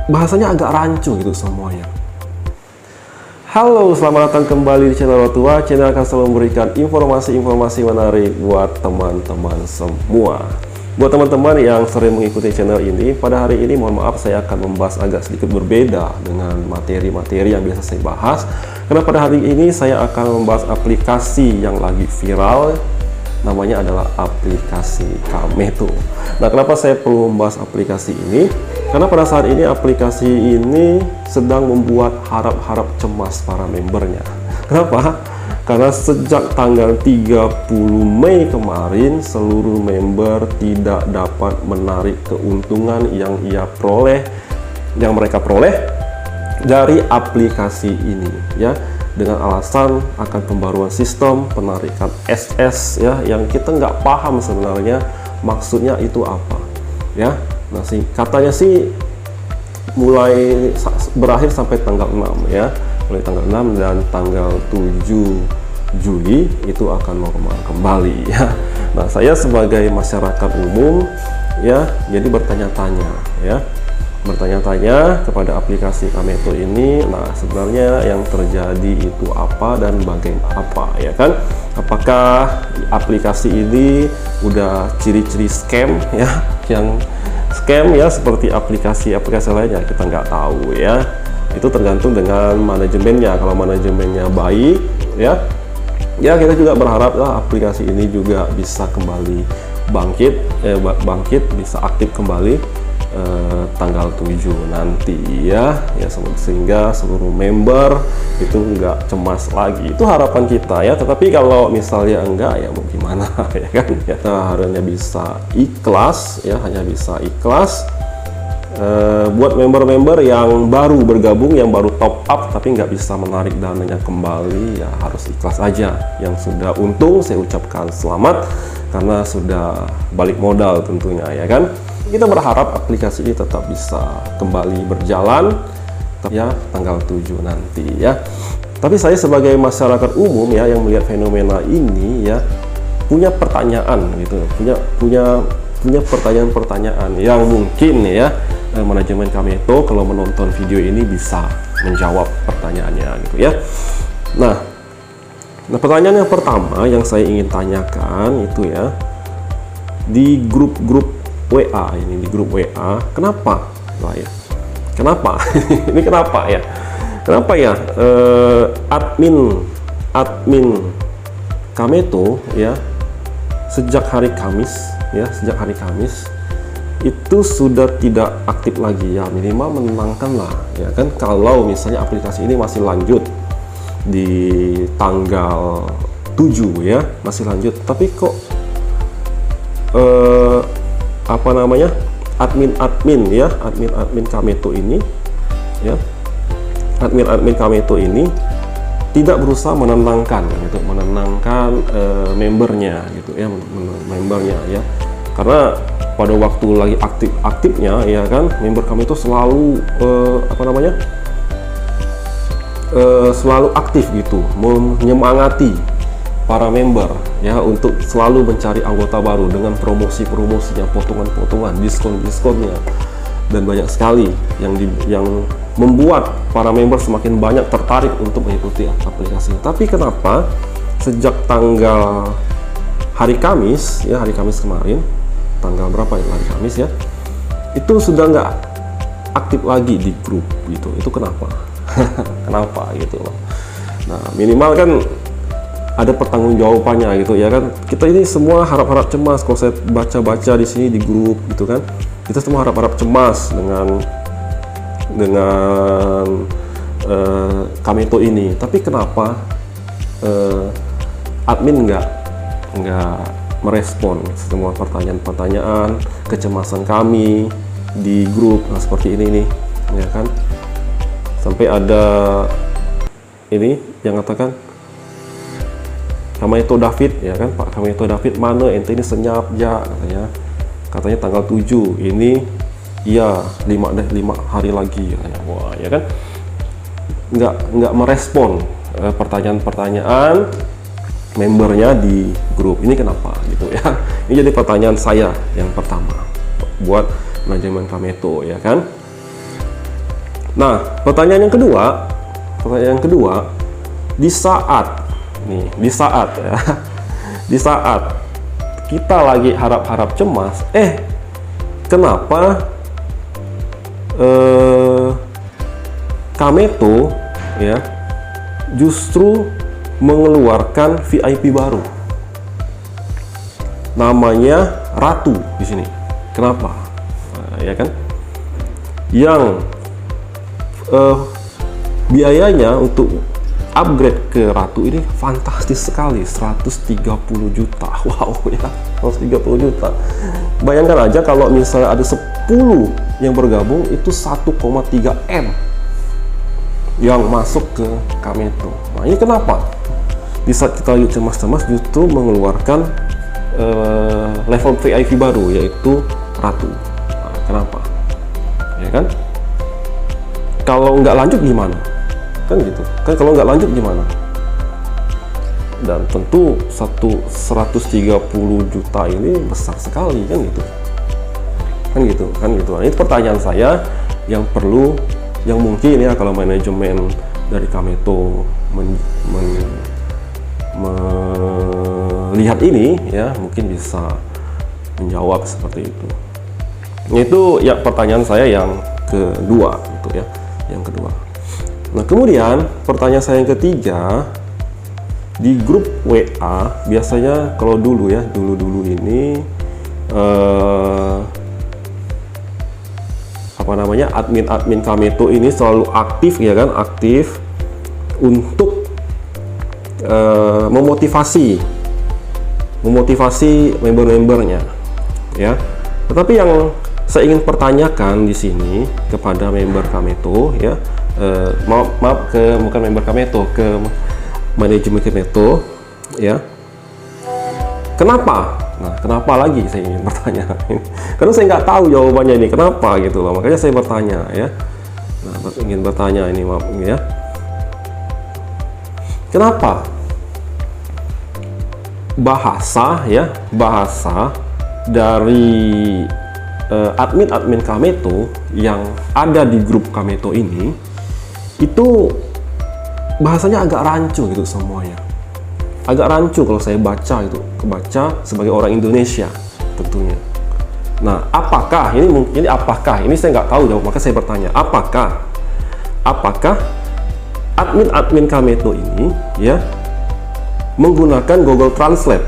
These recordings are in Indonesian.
bahasanya agak rancu gitu semuanya. Halo, selamat datang kembali di channel Rotua. Channel akan selalu memberikan informasi-informasi menarik buat teman-teman semua. Buat teman-teman yang sering mengikuti channel ini, pada hari ini mohon maaf saya akan membahas agak sedikit berbeda dengan materi-materi yang biasa saya bahas. Karena pada hari ini saya akan membahas aplikasi yang lagi viral, namanya adalah aplikasi Kameto. Nah, kenapa saya perlu membahas aplikasi ini? Karena pada saat ini aplikasi ini sedang membuat harap-harap cemas para membernya. Kenapa? Karena sejak tanggal 30 Mei kemarin seluruh member tidak dapat menarik keuntungan yang mereka peroleh dari aplikasi ini, ya, dengan alasan akan pembaruan sistem penarikan SS, ya, yang kita nggak paham sebenarnya maksudnya itu apa, ya. Nah, katanya sih mulai berakhir sampai tanggal 6, ya, mulai tanggal 6 dan tanggal 7 Juli itu akan normal kembali, ya. Nah, saya sebagai masyarakat umum, ya, jadi bertanya-tanya kepada aplikasi Kameto ini. Nah, sebenarnya yang terjadi itu apa dan bagaimana apa, ya kan? Apakah aplikasi ini udah ciri-ciri scam, ya, yang scam, ya, seperti aplikasi-aplikasi lainnya? Kita nggak tahu, ya. Itu tergantung dengan manajemennya. Kalau manajemennya baik, ya kita juga berharap aplikasi ini juga bisa kembali bangkit, bisa aktif kembali tanggal 7 nanti, ya, sehingga seluruh member itu nggak cemas lagi. Itu harapan kita, ya. Tetapi kalau misalnya enggak, ya mau gimana, ya kan? Kita hanya bisa ikhlas, ya, hanya bisa ikhlas. Buat member-member yang baru bergabung, yang baru top up tapi nggak bisa menarik dananya kembali, ya harus ikhlas aja. Yang sudah untung saya ucapkan selamat karena sudah balik modal tentunya, ya kan. Kita berharap aplikasi ini tetap bisa kembali berjalan, ya, tanggal 7 nanti, ya. Tapi saya sebagai masyarakat umum, ya, yang melihat fenomena ini, ya, punya pertanyaan gitu, punya pertanyaan-pertanyaan yang mungkin, ya, manajemen Kameto kalau menonton video ini bisa menjawab pertanyaannya gitu, ya. Nah, pertanyaan yang pertama yang saya ingin tanyakan itu, ya, di grup-grup WA ini, di grup WA, kenapa lah, ya? Kenapa? Ini kenapa, ya? Kenapa, ya? Admin Kameto, ya, sejak hari Kamis itu sudah tidak aktif lagi, ya. Minimal menenangkan lah, ya kan, kalau misalnya aplikasi ini masih lanjut di tanggal 7, ya, masih lanjut. Tapi kok admin Kameto ini, ya, admin Kameto ini tidak berusaha menenangkan membernya gitu, ya, membernya, ya. Karena pada waktu lagi aktifnya, ya kan, member Kameto selalu selalu aktif gitu, menyemangati para member, ya, untuk selalu mencari anggota baru dengan promosi-promosinya, potongan-potongan, diskon-diskonnya, dan banyak sekali yang membuat para member semakin banyak tertarik untuk mengikuti aplikasi. Tapi kenapa sejak tanggal hari Kamis, ya, hari Kamis kemarin, tanggal berapa itu, hari Kamis, ya, itu sudah nggak aktif lagi di grup gitu? Itu kenapa? Kenapa gitu loh? Nah, minimal kan ada pertanggungjawabannya gitu, ya kan. Kita ini semua harap-harap cemas kalau saya baca-baca di sini di grup gitu kan. Kita semua harap-harap cemas dengan Kameto ini. Tapi kenapa admin nggak merespon semua pertanyaan-pertanyaan kecemasan kami di grup? Nah, seperti ini nih, ya kan. Sampai ada ini yang katakan, Kameto David, ya kan, Pak Kameto David, mana ente ini senyap, ya, katanya tanggal 7 ini, iya, 5 hari lagi, katanya. Wah, ya kan, nggak merespon pertanyaan-pertanyaan membernya di grup ini, kenapa gitu, ya. Ini jadi pertanyaan saya yang pertama buat manajemen Kameto, ya kan. Nah, pertanyaan yang kedua, di saat ya, di saat kita lagi harap-harap cemas, kenapa Kameto ya justru mengeluarkan VIP baru, namanya Ratu di sini. Kenapa? Ya kan? Yang biayanya untuk upgrade ke Ratu ini fantastis sekali, 130 juta. Wow ya, 130 juta. Bayangkan aja kalau misalnya ada 10 yang bergabung, itu 1,3 M yang masuk ke Kameto. Nah, ini kenapa? Di saat kita lagi cemas-cemas justru mengeluarkan level VIP baru, yaitu Ratu. Nah, kenapa? Ya kan? Kalau nggak lanjut gimana? Kan gitu. Kan kalau nggak lanjut gimana? Dan tentu 130 juta ini besar sekali, kan gitu. Kan gitu. Nah, itu pertanyaan saya yang mungkin ya kalau manajemen dari Kameto melihat ini ya, mungkin bisa menjawab seperti itu. Itu ya pertanyaan saya yang kedua gitu ya, yang kedua. Nah, kemudian pertanyaan saya yang ketiga, di grup WA biasanya kalau dulu ini admin Kameto ini selalu aktif ya kan, aktif untuk memotivasi member-membernya ya. Tetapi yang saya ingin pertanyakan di sini kepada member Kameto ya, bukan member Kameto, ke manajemen Kameto ya. Kenapa? Nah, kenapa lagi saya ingin bertanya? Karena saya nggak tahu jawabannya ini, kenapa gitu loh. Makanya saya bertanya ya. Nah, ingin bertanya ini, maaf ya. Kenapa bahasa dari admin Kameto yang ada di grup Kameto ini itu bahasanya agak rancu gitu semuanya. Agak rancu kalau saya baca itu, kebaca sebagai orang Indonesia tentunya. Nah, apakah ini saya nggak tahu jawab, maka saya bertanya, apakah admin Kameto ini ya menggunakan Google Translate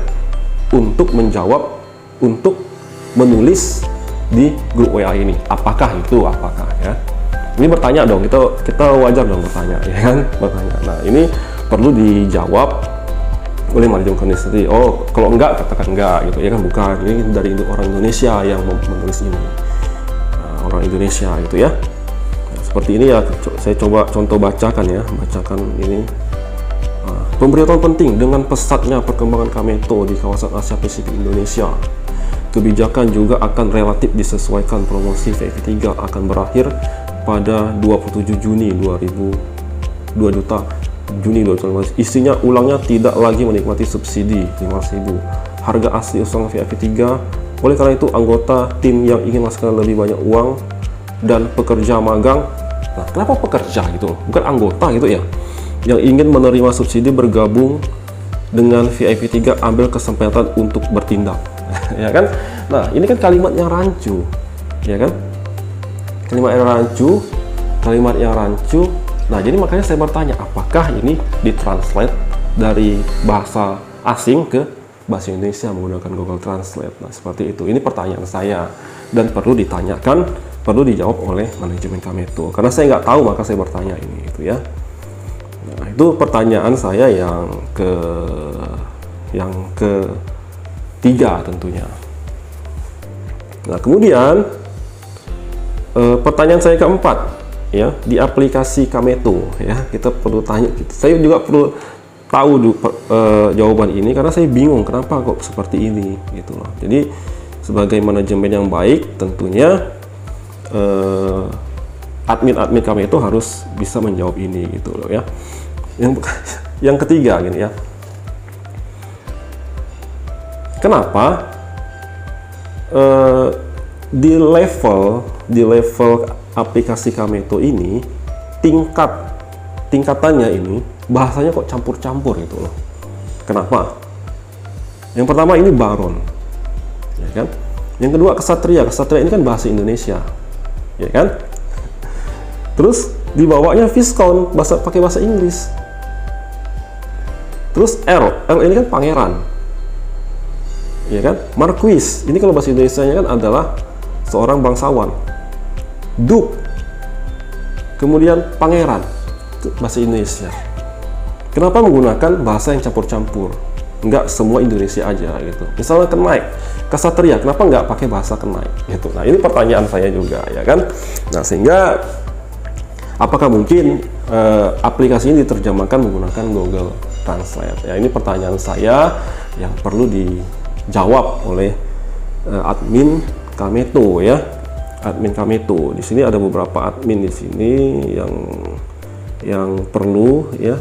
untuk menulis di grup WA ini? Apakah ya? Ini bertanya dong, kita wajar dong bertanya ya kan, bertanya. Nah, ini perlu dijawab oleh manajemen Kameto. Oh, kalau enggak katakan enggak gitu ya kan, bukan. Ini dari orang Indonesia yang menulis ini. Orang Indonesia gitu ya. Nah, seperti ini ya, saya coba contoh bacakan ini. Pemberitahuan penting, dengan pesatnya perkembangan Kameto di kawasan Asia Pasifik Indonesia, kebijakan juga akan relatif disesuaikan. Promosi VIP3 akan berakhir pada 27 Juni 2019. Isinya ulangnya tidak lagi menikmati subsidi 5.000 harga asli usaha VIP3. Oleh karena itu, anggota tim yang ingin menghasilkan lebih banyak uang dan pekerja magang, nah kenapa pekerja gitu, bukan anggota gitu ya, yang ingin menerima subsidi bergabung dengan VIP3, ambil kesempatan untuk bertindak. Ya kan? Nah, ini kan kalimat yang rancu ya kan, kalimat yang rancu. Nah, jadi makanya saya bertanya, apakah ini ditranslate dari bahasa asing ke bahasa Indonesia menggunakan Google Translate? Nah, seperti itu. Ini pertanyaan saya dan perlu dijawab oleh manajemen Kameto. Karena saya nggak tahu, maka saya bertanya ini gitu ya. Nah, itu pertanyaan saya yang ketiga tentunya. Nah, kemudian pertanyaan saya keempat ya, di aplikasi Kameto ya, kita perlu tanya, saya juga perlu tahu jawaban ini karena saya bingung kenapa kok seperti ini gitu loh. Jadi sebagai manajemen yang baik tentunya admin Kameto harus bisa menjawab ini gitu loh ya. Yang ketiga gini ya, kenapa di level aplikasi Kameto ini tingkatannya ini bahasanya kok campur-campur gitu loh. Kenapa? Yang pertama ini baron, ya kan? Yang kedua kesatria. Kesatria ini kan bahasa Indonesia, ya kan? Terus di bawahnya Viscount, pakai bahasa Inggris. Terus Earl ini kan pangeran, ya kan? Marquis ini kalau bahasa Indonesia-nya kan adalah seorang bangsawan. Duke, kemudian pangeran, itu bahasa Indonesia. Kenapa menggunakan bahasa yang campur-campur? Nggak semua Indonesia aja gitu. Misalnya kenaik, kesatria, kenapa nggak pakai bahasa kenaik gitu? Nah, ini pertanyaan saya juga, ya kan? Nah, sehingga apakah mungkin aplikasi ini diterjemahkan menggunakan Google Translate? Ya, ini pertanyaan saya yang perlu dijawab oleh admin Kameto, ya. Admin Kameto. Di sini ada beberapa admin di sini yang perlu, ya.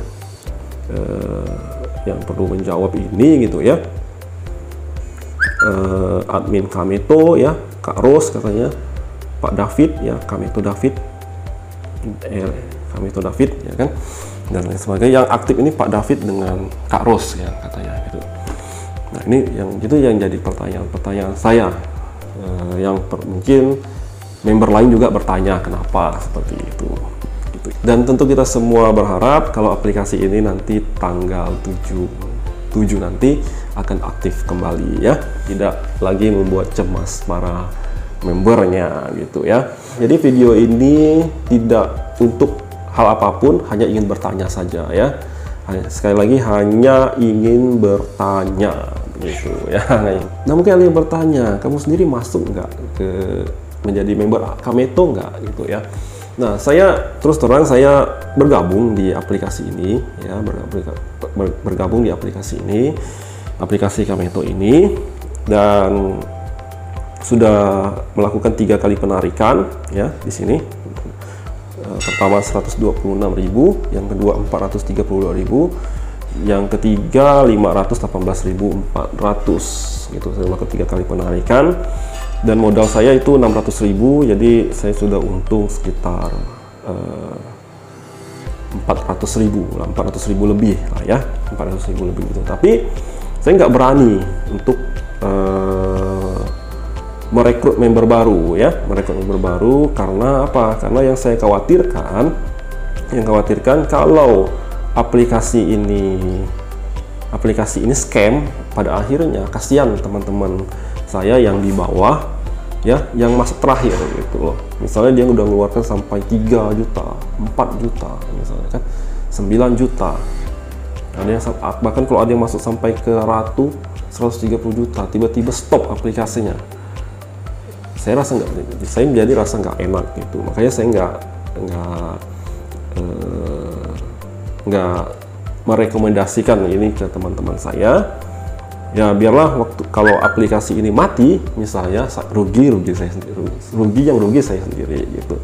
Yang perlu menjawab ini gitu, ya. Admin Kameto, ya, Kak Ros katanya, Pak David, ya, Kameto David, ya kan, dan lain sebagainya. Yang aktif ini Pak David dengan Kak Ros, ya, katanya gitu. Nah, ini yang jadi pertanyaan saya, yang mungkin member lain juga bertanya kenapa seperti itu. Dan tentu kita semua berharap kalau aplikasi ini nanti tanggal 7 nanti akan aktif kembali, ya, tidak lagi membuat cemas para membernya gitu, ya. Jadi video ini tidak untuk hal apapun, hanya ingin bertanya saja, ya. Sekali lagi hanya ingin bertanya gitu, ya. Nah, mungkin ada yang bertanya, kamu sendiri masuk nggak ke menjadi member Kameto nggak gitu, ya. Nah, saya terus terang saya bergabung di aplikasi ini, ya, bergabung di aplikasi ini, aplikasi Kameto ini, dan sudah melakukan 3 kali penarikan, ya, di sini. Pertama 126.000, yang kedua 432.000, yang ketiga 518.400 gitu. Saya melakukan 3 kali penarikan. Dan modal saya itu 600.000, jadi saya sudah untung sekitar 400.000 lebih lah, ya, 400.000 lebih gitu. Tapi saya nggak berani untuk merekrut member baru, ya, karena apa? Karena yang saya khawatirkan kalau aplikasi ini scam, pada akhirnya kasihan teman-teman saya yang di bawah, ya, yang masuk terakhir gitu loh. Misalnya dia udah mengeluarkan sampai 3 juta, 4 juta misalnya kan, 9 juta. Ada yang bahkan kalau ada yang masuk sampai ke 130 juta, tiba-tiba stop aplikasinya. Saya menjadi rasa nggak enak gitu. Makanya saya nggak merekomendasikan ini ke teman-teman saya. Ya, biarlah kalau aplikasi ini mati misalnya, rugi saya sendiri, rugi saya sendiri gitu.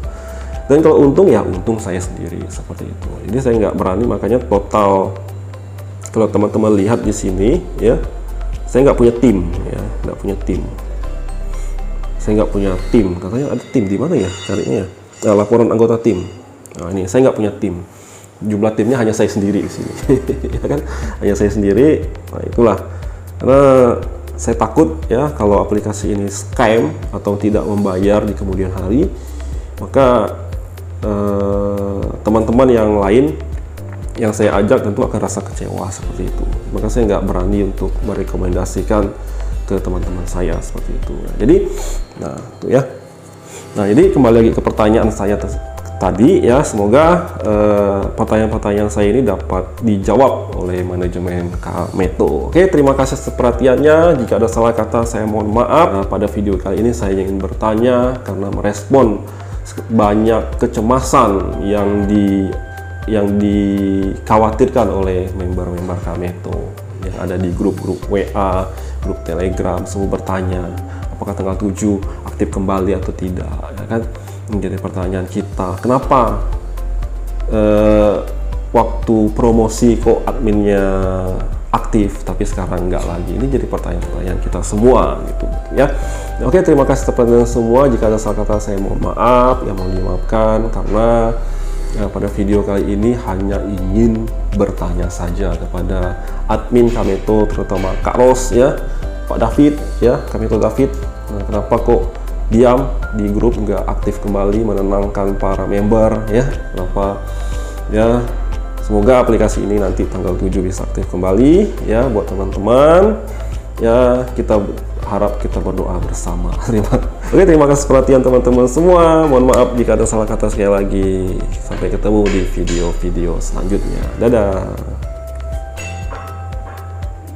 Dan kalau untung, ya untung saya sendiri, seperti itu. Jadi saya nggak berani, makanya total kalau teman-teman lihat di sini, ya, saya nggak punya tim, ya, saya nggak punya tim. Katanya ada tim, di mana ya carinya, ya? Nah, laporan anggota tim. Nah, ini saya nggak punya tim. Jumlah timnya hanya saya sendiri di sini, ya kan? Hanya saya sendiri. Nah, itulah. Karena saya takut, ya, kalau aplikasi ini scam atau tidak membayar di kemudian hari, maka teman-teman yang lain yang saya ajak tentu akan rasa kecewa seperti itu. Maka saya nggak berani untuk merekomendasikan ke teman-teman saya seperti itu. Jadi, nah itu, ya. Nah, jadi kembali lagi ke pertanyaan saya tadi, ya, semoga pertanyaan-pertanyaan saya ini dapat dijawab oleh manajemen Kameto. Oke, terima kasih atas perhatiannya. Jika ada salah kata, saya mohon maaf. Pada video kali ini saya ingin bertanya karena merespon banyak kecemasan yang dikhawatirkan oleh member-member Kameto yang ada di grup-grup WA, grup Telegram. Semua bertanya apakah tanggal 7 aktif kembali atau tidak, ya kan? Menjadi pertanyaan kita, kenapa waktu promosi kok adminnya aktif tapi sekarang nggak lagi? Ini jadi pertanyaan-pertanyaan kita semua gitu, ya. Oke, terima kasih atas perhatian semua. Jika ada salah kata, saya mohon maaf, ya, mohon dimaafkan, karena pada video kali ini hanya ingin bertanya saja kepada admin Kameto, terutama Kak Ros ya, Pak David ya, Kameto David. Kenapa kok diam di grup, nggak aktif kembali menenangkan para member ya? Kenapa ya? Semoga aplikasi ini nanti tanggal 7 bisa aktif kembali ya buat teman-teman ya. Kita harap kita berdoa bersama. Terima kasih perhatian teman-teman semua. Mohon maaf jika ada salah kata sekali lagi. Sampai ketemu di video-video selanjutnya. Dadah.